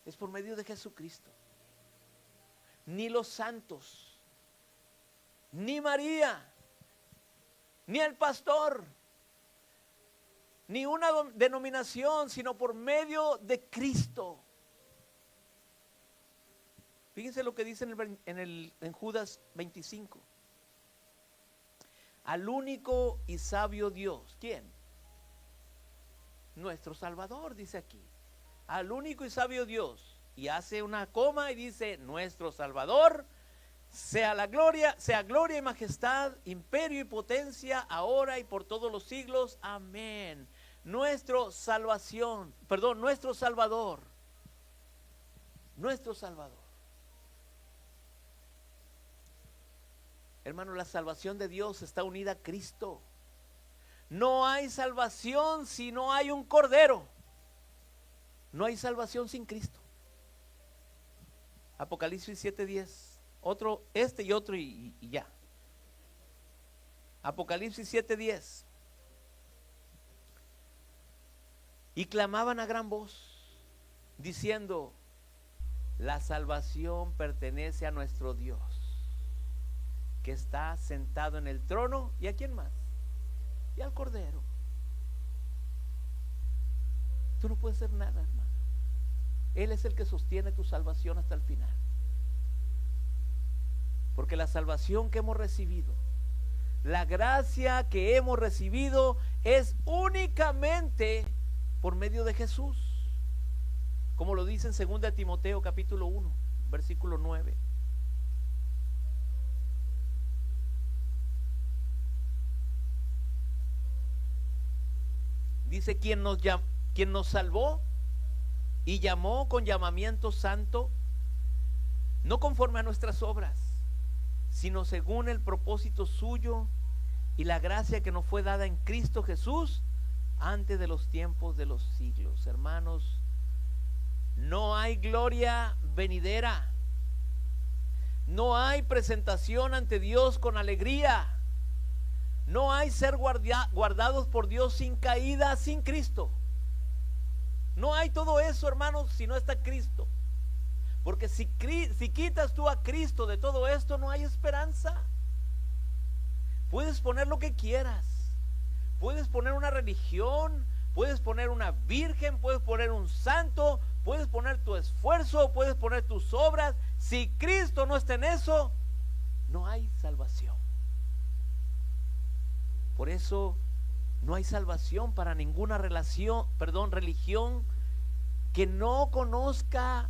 Es por medio de Jesucristo. Ni los santos, ni María, ni el pastor, ni una denominación, sino por medio de Cristo. Fíjense lo que dice en Judas 25. Al único y sabio Dios. ¿Quién? Nuestro Salvador, dice aquí. Al único y sabio Dios. Y hace una coma y dice, nuestro Salvador, sea gloria y majestad, imperio y potencia, ahora y por todos los siglos. Amén. Nuestro Salvador. Nuestro Salvador. Hermano, la salvación de Dios está unida a Cristo. No hay salvación si no hay un Cordero. No hay salvación sin Cristo. Apocalipsis 7:10. Otro, y otro y ya. Apocalipsis 7:10. Y clamaban a gran voz, diciendo, la salvación pertenece a nuestro Dios, que está sentado en el trono. ¿Y a quién más? Y al Cordero. Tú no puedes hacer nada, hermano. Él es el que sostiene tu salvación hasta el final. Porque la salvación que hemos recibido, la gracia que hemos recibido, es únicamente por medio de Jesús. Como lo dice en 2 Timoteo capítulo 1, versículo 9. Dice, quien nos salvó y llamó con llamamiento santo, no conforme a nuestras obras, sino según el propósito suyo y la gracia que nos fue dada en Cristo Jesús antes de los tiempos de los siglos. Hermanos, no hay gloria venidera, no hay presentación ante Dios con alegría, no hay ser guardados por Dios sin caída, sin Cristo. No hay todo eso, hermanos, si no está Cristo. Porque si quitas tú a Cristo de todo esto, no hay esperanza. Puedes poner lo que quieras. Puedes poner una religión, puedes poner una virgen, puedes poner un santo, puedes poner tu esfuerzo, puedes poner tus obras. Si Cristo no está en eso, no hay salvación. Por eso no hay salvación para ninguna religión que no conozca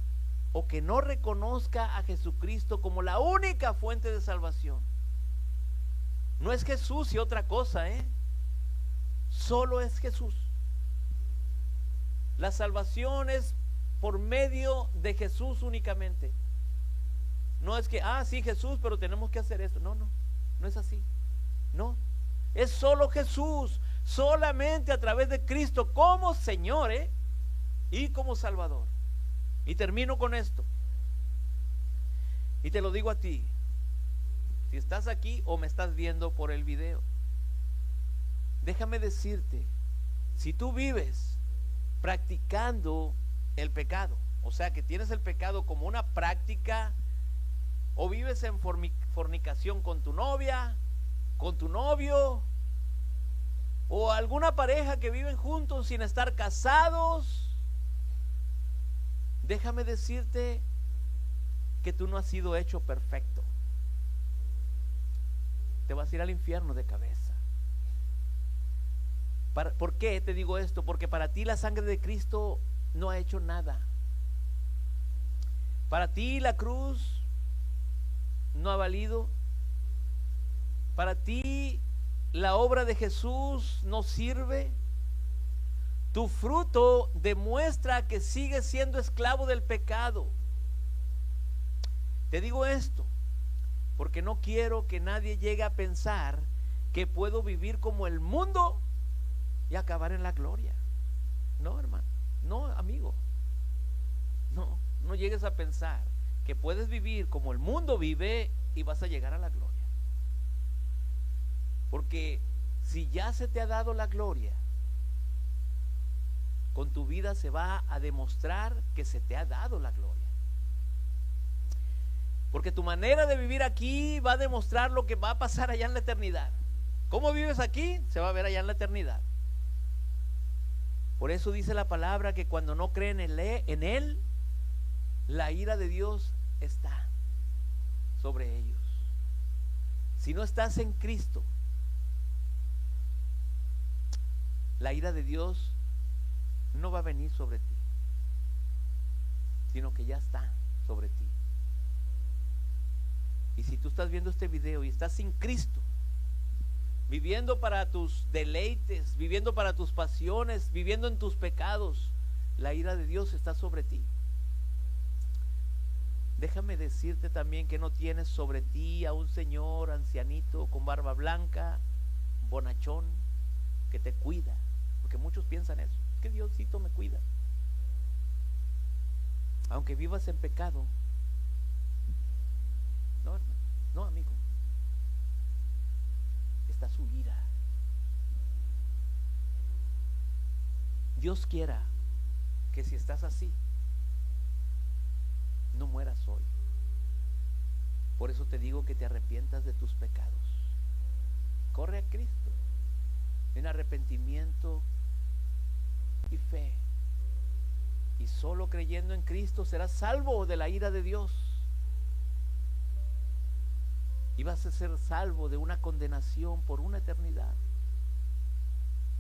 o que no reconozca a Jesucristo como la única fuente de salvación. No es Jesús y otra cosa, solo es Jesús. La salvación es por medio de Jesús únicamente. No es que, sí, Jesús, pero tenemos que hacer esto. No es así. No, es solo Jesús, solamente a través de Cristo como Señor, y como Salvador. Y termino con esto. Y te lo digo a ti, si estás aquí o me estás viendo por el video, déjame decirte, si tú vives practicando el pecado, o sea que tienes el pecado como una práctica, o vives en fornicación con tu novia, con tu novio, o alguna pareja que viven juntos sin estar casados, déjame decirte que tú no has sido hecho perfecto. Te vas a ir al infierno de cabeza. ¿Por qué te digo esto? Porque para ti la sangre de Cristo no ha hecho nada. Para ti la cruz no ha valido. Para ti la obra de Jesús no sirve. Tu fruto demuestra que sigues siendo esclavo del pecado. Te digo esto porque no quiero que nadie llegue a pensar que puedo vivir como el mundo y acabar en la gloria. No, hermano, no, amigo. No llegues a pensar que puedes vivir como el mundo vive y vas a llegar a la gloria. Porque si ya se te ha dado la gloria, con tu vida se va a demostrar que se te ha dado la gloria. Porque tu manera de vivir aquí va a demostrar lo que va a pasar allá en la eternidad. ¿Cómo vives aquí? Se va a ver allá en la eternidad. Por eso dice la palabra que cuando no creen en Él, la ira de Dios está sobre ellos. Si no estás en Cristo, la ira de Dios no va a venir sobre ti, sino que ya está sobre ti. Y si tú estás viendo este video y estás sin Cristo, viviendo para tus deleites, viviendo para tus pasiones, viviendo en tus pecados, la ira de Dios está sobre ti. Déjame decirte también que no tienes sobre ti a un señor ancianito con barba blanca, bonachón, que te cuida. Porque muchos piensan eso, que Diosito me cuida. Aunque vivas en pecado, no, hermano, no, amigo, está su ira. Dios quiera que si estás así, no mueras hoy. Por eso te digo que te arrepientas de tus pecados. Corre a Cristo en arrepentimiento y fe, y solo creyendo en Cristo serás salvo de la ira de Dios. Y vas a ser salvo de una condenación por una eternidad.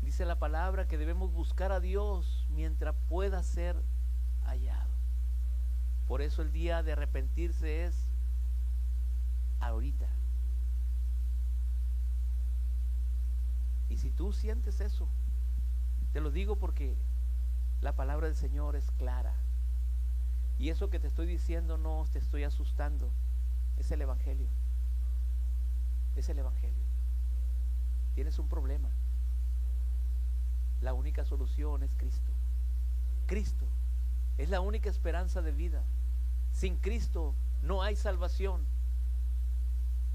Dice la palabra que debemos buscar a Dios mientras pueda ser hallado. Por eso el día de arrepentirse es ahorita. Y si tú sientes eso, te lo digo porque la palabra del Señor es clara. Y eso que te estoy diciendo no te estoy asustando, es el Evangelio. Es el Evangelio. Tienes un problema. La única solución es Cristo. Cristo es la única esperanza de vida. Sin Cristo no hay salvación.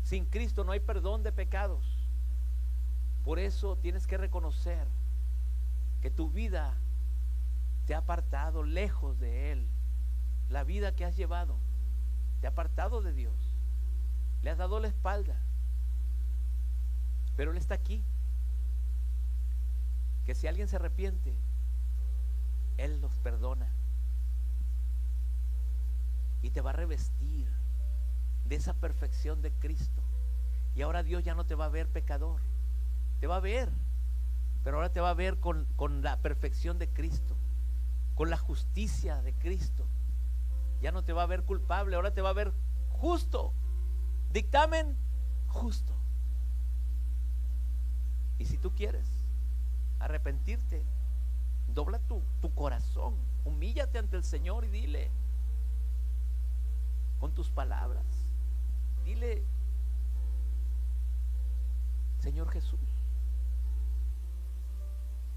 Sin Cristo no hay perdón de pecados. Por eso tienes que reconocer que tu vida te ha apartado lejos de Él. La vida que has llevado te ha apartado de Dios. Le has dado la espalda. Pero Él está aquí. Que si alguien se arrepiente, Él los perdona. Y te va a revestir de esa perfección de Cristo. Y ahora Dios ya no te va a ver pecador. Te va a ver, pero ahora te va a ver con la perfección de Cristo, con la justicia de Cristo. Ya no te va a ver culpable, ahora te va a ver justo. Dictamen justo. Y si tú quieres arrepentirte, dobla tu corazón, humíllate ante el Señor y dile con tus palabras, dile: Señor Jesús,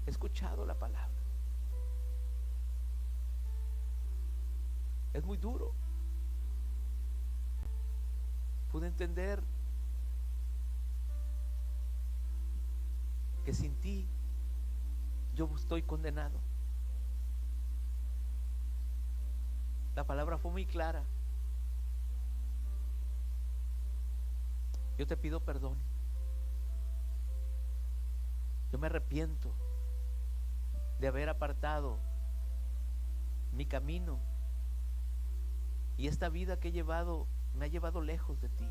he escuchado la palabra, es muy duro, pude entender que sin ti yo estoy condenado. La palabra fue muy clara. Yo te pido perdón. Yo me arrepiento de haber apartado mi camino, y esta vida que he llevado me ha llevado lejos de ti,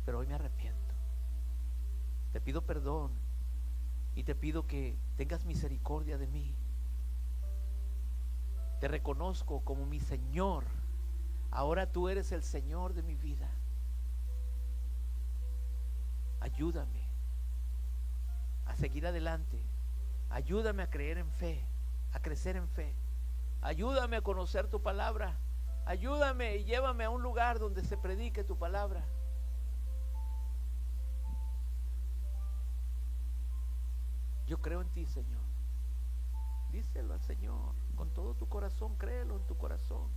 pero hoy me arrepiento. Te pido perdón y te pido que tengas misericordia de mí. Te reconozco como mi Señor. Ahora tú eres el Señor de mi vida. Ayúdame a seguir adelante. Ayúdame a creer en fe, a crecer en fe. Ayúdame a conocer tu palabra. Ayúdame y llévame a un lugar donde se predique tu palabra. Yo creo en ti, Señor. Díselo al Señor con todo tu corazón, créelo en tu corazón.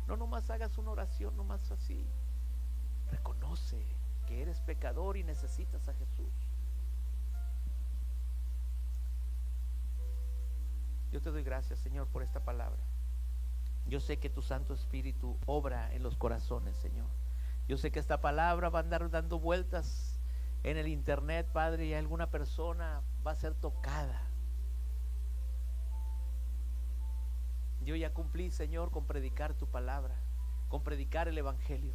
No nomás hagas una oración nomás así. Reconoce que eres pecador y necesitas a Jesús. Yo te doy gracias, Señor, por esta palabra. Yo sé que tu Santo Espíritu obra en los corazones, Señor. Yo sé que esta palabra va a andar dando vueltas en el internet, Padre, y alguna persona va a ser tocada. Yo ya cumplí, Señor, con predicar tu palabra, con predicar el Evangelio.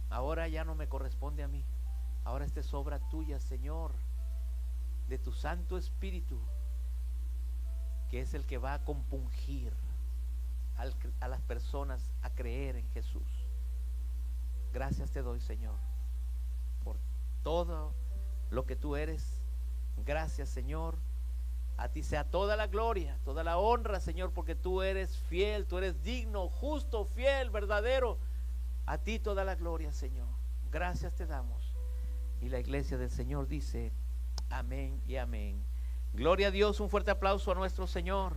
Ahora ya no me corresponde a mí. Ahora esta es obra tuya, Señor, de tu Santo Espíritu, que es el que va a compungir a las personas a creer en Jesús. Gracias te doy, Señor, por todo lo que tú eres. Gracias, Señor. A ti sea toda la gloria, toda la honra, Señor, porque tú eres fiel, tú eres digno, justo, fiel, verdadero. A ti toda la gloria, Señor. Gracias te damos. Y la iglesia del Señor dice: amén y amén. Gloria a Dios. Un fuerte aplauso a nuestro Señor.